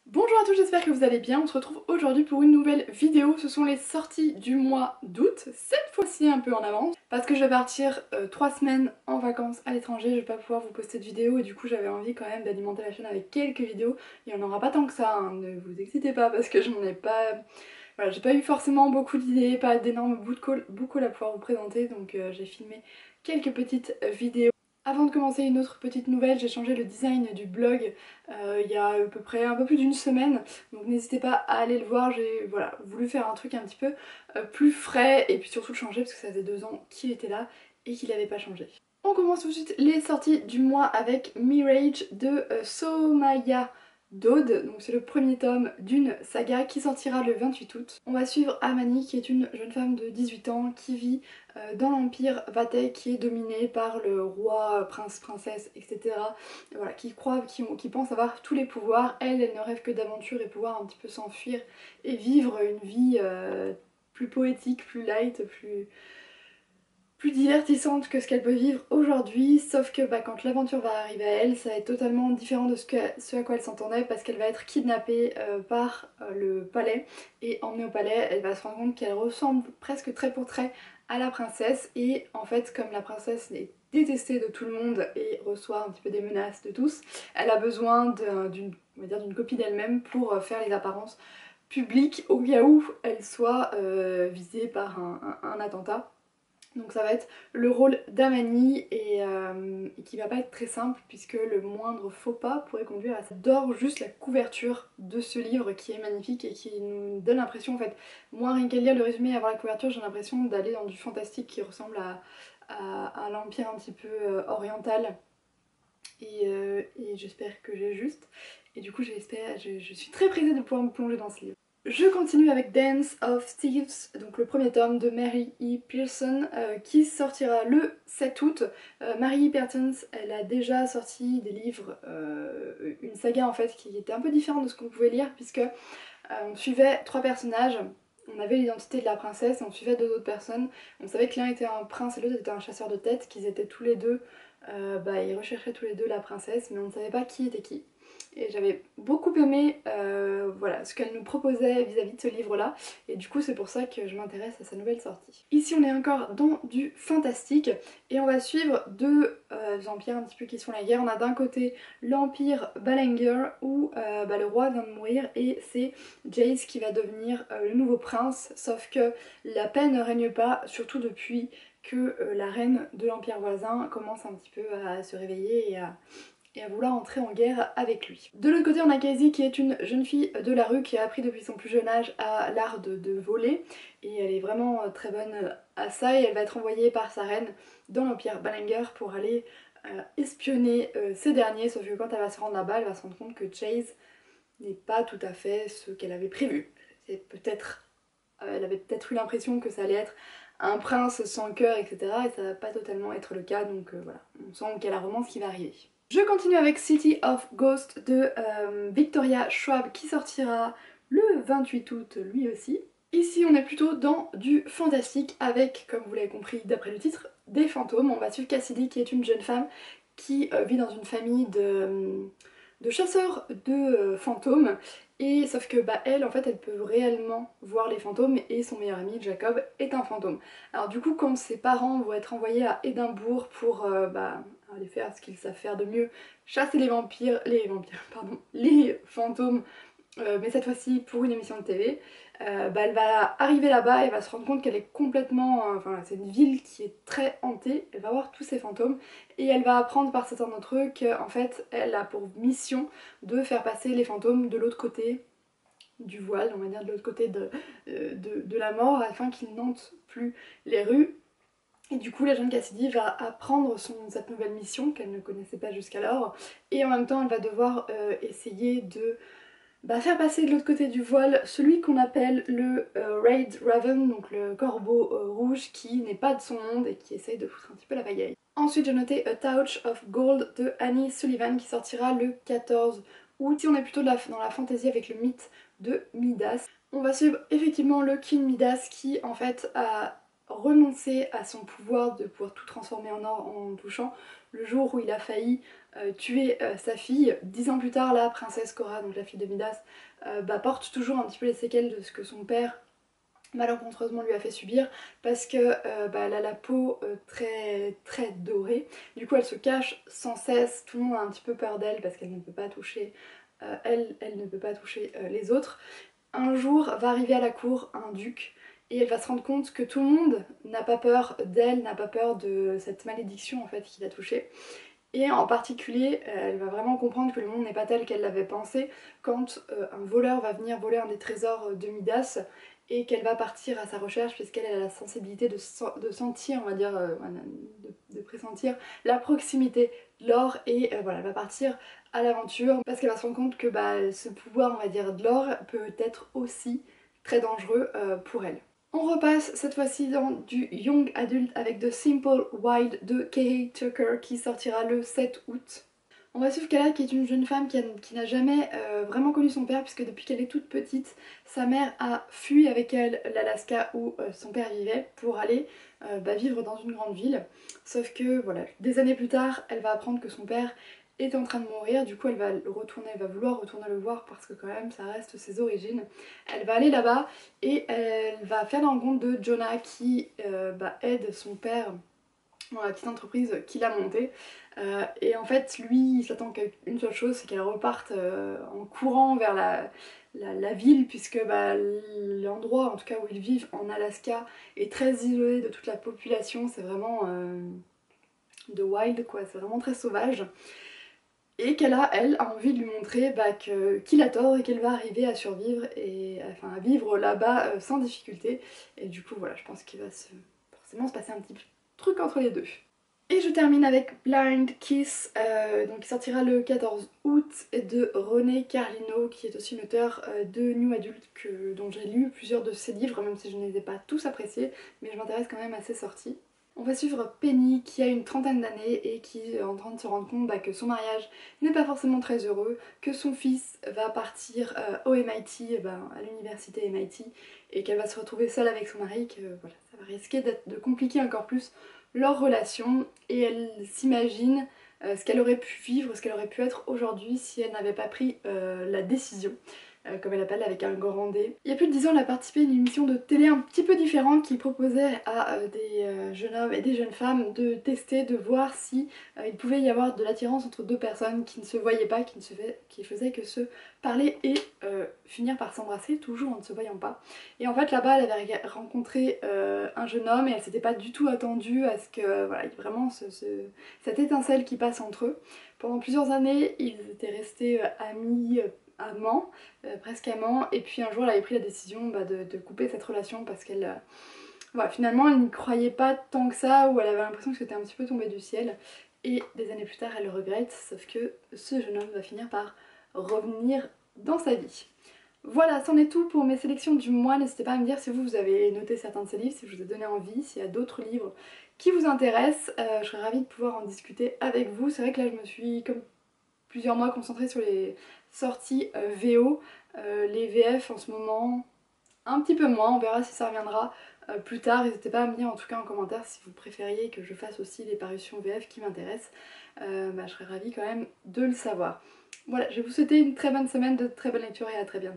Bonjour à tous, j'espère que vous allez bien. On se retrouve aujourd'hui pour une nouvelle vidéo. Ce sont les sorties du mois d'août, cette fois-ci un peu en avance, parce que je vais partir 3 semaines en vacances à l'étranger. Je vais pas pouvoir vous poster de vidéos et du coup j'avais envie quand même d'alimenter la chaîne avec quelques vidéos. Il n'y en aura pas tant que ça, hein, ne vous excitez pas parce que j'en ai pas... Voilà, j'ai pas eu forcément beaucoup d'idées, pas d'énormes bouts de colle à pouvoir vous présenter, donc j'ai filmé quelques petites vidéos. Avant de commencer, une autre petite nouvelle, j'ai changé le design du blog il y a à peu près un peu plus d'une semaine, donc n'hésitez pas à aller le voir. J'ai voilà, voulu faire un truc un petit peu plus frais et puis surtout le changer parce que ça faisait 2 ans qu'il était là et qu'il n'avait pas changé. On commence tout de suite les sorties du mois avec Mirage de Somaya Dode, donc c'est le premier tome d'une saga qui sortira le 28 août. On va suivre Amani qui est une jeune femme de 18 ans qui vit dans l'empire Vathek qui est dominé par le roi, prince, princesse, etc. Voilà, qui pense avoir tous les pouvoirs. Elle ne rêve que d'aventure et pouvoir un petit peu s'enfuir et vivre une vie plus poétique, plus light, plus divertissante que ce qu'elle peut vivre aujourd'hui, sauf que quand l'aventure va arriver à elle, ça va être totalement différent de ce à quoi elle s'entendait parce qu'elle va être kidnappée par le palais et emmenée au palais, elle va se rendre compte qu'elle ressemble presque trait pour trait à la princesse et en fait comme la princesse est détestée de tout le monde et reçoit un petit peu des menaces de tous, elle a besoin d'une copie d'elle-même pour faire les apparences publiques au cas où elle soit visée par un attentat. Donc ça va être le rôle d'Amani et qui va pas être très simple puisque le moindre faux pas pourrait conduire à ça. J'adore juste la couverture de ce livre qui est magnifique et qui nous donne l'impression en fait, moi rien qu'à lire le résumé et avoir la couverture j'ai l'impression d'aller dans du fantastique qui ressemble à l'empire un petit peu oriental et j'espère que j'ai juste. Et du coup je suis très pressée de pouvoir me plonger dans ce livre. Je continue avec Dance of Thieves, donc le premier tome de Mary E. Pearson qui sortira le 7 août. Mary E. Pearson, elle a déjà sorti des livres, une saga en fait qui était un peu différente de ce qu'on pouvait lire puisque on suivait 3 personnages. On avait l'identité de la princesse et on suivait 2 autres personnes. On savait que l'un était un prince et l'autre était un chasseur de tête, qu'ils étaient tous les deux, ils recherchaient tous les deux la princesse mais on ne savait pas qui était qui. Et j'avais beaucoup aimé voilà, ce qu'elle nous proposait vis-à-vis de ce livre-là. Et du coup, c'est pour ça que je m'intéresse à sa nouvelle sortie. Ici, on est encore dans du fantastique. Et on va suivre deux empires un petit peu qui se font la guerre. On a d'un côté l'empire Ballinger, où le roi vient de mourir. Et c'est Jace qui va devenir le nouveau prince. Sauf que la paix ne règne pas, surtout depuis que la reine de l'empire voisin commence un petit peu à se réveiller et à vouloir entrer en guerre avec lui. De l'autre côté, on a Casey qui est une jeune fille de la rue qui a appris depuis son plus jeune âge à l'art de voler et elle est vraiment très bonne à ça et elle va être envoyée par sa reine dans l'empire Ballinger pour aller espionner ces derniers, sauf que quand elle va se rendre là-bas, elle va se rendre compte que Chase n'est pas tout à fait ce qu'elle avait prévu. Elle avait peut-être eu l'impression que ça allait être un prince sans cœur, etc. Et ça va pas totalement être le cas, donc voilà, on sent qu'il y a la romance qui va arriver. Je continue avec City of Ghost de Victoria Schwab qui sortira le 28 août lui aussi. Ici on est plutôt dans du fantastique avec, comme vous l'avez compris d'après le titre, des fantômes. On va suivre Cassidy qui est une jeune femme qui vit dans une famille de chasseurs de fantômes et sauf que elle en fait elle peut réellement voir les fantômes et son meilleur ami Jacob est un fantôme. Alors du coup quand ses parents vont être envoyés à Édimbourg pour aller faire ce qu'ils savent faire de mieux, chasser pardon, les fantômes mais cette fois-ci pour une émission de TV, elle va arriver là-bas et va se rendre compte qu'elle est complètement... enfin, c'est une ville qui est très hantée, elle va voir tous ces fantômes et elle va apprendre par certains d'entre eux qu'en fait elle a pour mission de faire passer les fantômes de l'autre côté du voile, on va dire de l'autre côté de la mort afin qu'ils n'hantent plus les rues. Et du coup la jeune Cassidy va apprendre cette nouvelle mission qu'elle ne connaissait pas jusqu'alors et en même temps elle va devoir essayer de faire passer de l'autre côté du voile celui qu'on appelle le Red Raven, donc le corbeau rouge qui n'est pas de son monde et qui essaye de foutre un petit peu la pagaille. Ensuite j'ai noté A Touch of Gold de Annie Sullivan qui sortira le 14 août. Ici on est plutôt dans la fantaisie avec le mythe de Midas. On va suivre effectivement le King Midas qui en fait a renoncé à son pouvoir de pouvoir tout transformer en or en touchant le jour où il a failli tuer sa fille. 10 ans plus tard, la princesse Cora, donc la fille de Midas, porte toujours un petit peu les séquelles de ce que son père malencontreusement lui a fait subir, parce que elle a la peau très dorée, du coup elle se cache sans cesse, tout le monde a un petit peu peur d'elle parce qu'elle ne peut pas toucher elle ne peut pas toucher les autres. Un jour va arriver à la cour un duc et elle va se rendre compte que tout le monde n'a pas peur d'elle, n'a pas peur de cette malédiction en fait qui l'a touchée. Et en particulier, elle va vraiment comprendre que le monde n'est pas tel qu'elle l'avait pensé quand un voleur va venir voler un des trésors de Midas et qu'elle va partir à sa recherche puisqu'elle a la sensibilité de sentir, on va dire, de pressentir la proximité de l'or et voilà, elle va partir à l'aventure parce qu'elle va se rendre compte que ce pouvoir, on va dire, de l'or peut être aussi très dangereux pour elle. On repasse cette fois-ci dans du Young Adult avec The Simple Wild de Kei Tucker qui sortira le 7 août. On va suivre Kala qui est une jeune femme qui n'a jamais vraiment connu son père puisque depuis qu'elle est toute petite, sa mère a fui avec elle l'Alaska où son père vivait pour aller vivre dans une grande ville. Sauf que voilà, des années plus tard, elle va apprendre que son père est en train de mourir, du coup elle va vouloir retourner le voir parce que quand même ça reste ses origines. Elle va aller là-bas et elle va faire la rencontre de Jonah qui aide son père dans la petite entreprise qu'il a montée. Et en fait lui il s'attend qu'à une seule chose, c'est qu'elle reparte en courant vers la ville puisque l'endroit en tout cas où ils vivent en Alaska est très isolé de toute la population, c'est vraiment de wild quoi, c'est vraiment très sauvage. Et qu'elle elle a envie de lui montrer qu'il a tort et qu'elle va arriver à survivre et enfin à vivre là-bas sans difficulté. Et du coup voilà, je pense qu'il va forcément se passer un petit truc entre les deux. Et je termine avec Blind Kiss, donc qui sortira le 14 août de René Carlino, qui est aussi une auteure de New Adult dont j'ai lu plusieurs de ses livres, même si je ne les ai pas tous appréciés, mais je m'intéresse quand même à ses sorties. On va suivre Penny qui a une trentaine d'années et qui est en train de se rendre compte que son mariage n'est pas forcément très heureux, que son fils va partir au MIT, à l'université MIT, et qu'elle va se retrouver seule avec son mari, que voilà, ça va risquer de compliquer encore plus leur relation, et elle s'imagine ce qu'elle aurait pu vivre, ce qu'elle aurait pu être aujourd'hui si elle n'avait pas pris la décision. Comme elle appelle, avec un grand D. Il y a plus de 10 ans, elle a participé à une émission de télé un petit peu différente qui proposait à des jeunes hommes et des jeunes femmes de tester, de voir si il pouvait y avoir de l'attirance entre deux personnes qui ne se voyaient pas, qui faisaient que se parler et finir par s'embrasser, toujours en ne se voyant pas. Et en fait là-bas, elle avait rencontré un jeune homme et elle s'était pas du tout attendue à ce que voilà, il y ait vraiment cette étincelle qui passe entre eux. Pendant plusieurs années, ils étaient restés amis, amants, presque amants, et puis un jour elle avait pris la décision de couper cette relation parce qu'elle voilà, finalement elle n'y croyait pas tant que ça, ou elle avait l'impression que c'était un petit peu tombé du ciel, et des années plus tard elle le regrette, sauf que ce jeune homme va finir par revenir dans sa vie. Voilà, c'en est tout pour mes sélections du mois. N'hésitez pas à me dire si vous avez noté certains de ces livres, si je vous ai donné envie, s'il y a d'autres livres qui vous intéressent. Je serais ravie de pouvoir en discuter avec vous. C'est vrai que là je me suis, comme plusieurs mois, concentrée sur les sorties VO. Les VF en ce moment, un petit peu moins, on verra si ça reviendra plus tard. N'hésitez pas à me dire en tout cas en commentaire si vous préfériez que je fasse aussi les parutions VF qui m'intéressent. Je serais ravie quand même de le savoir. Voilà, je vais vous souhaiter une très bonne semaine, de très bonnes lectures et à très bientôt.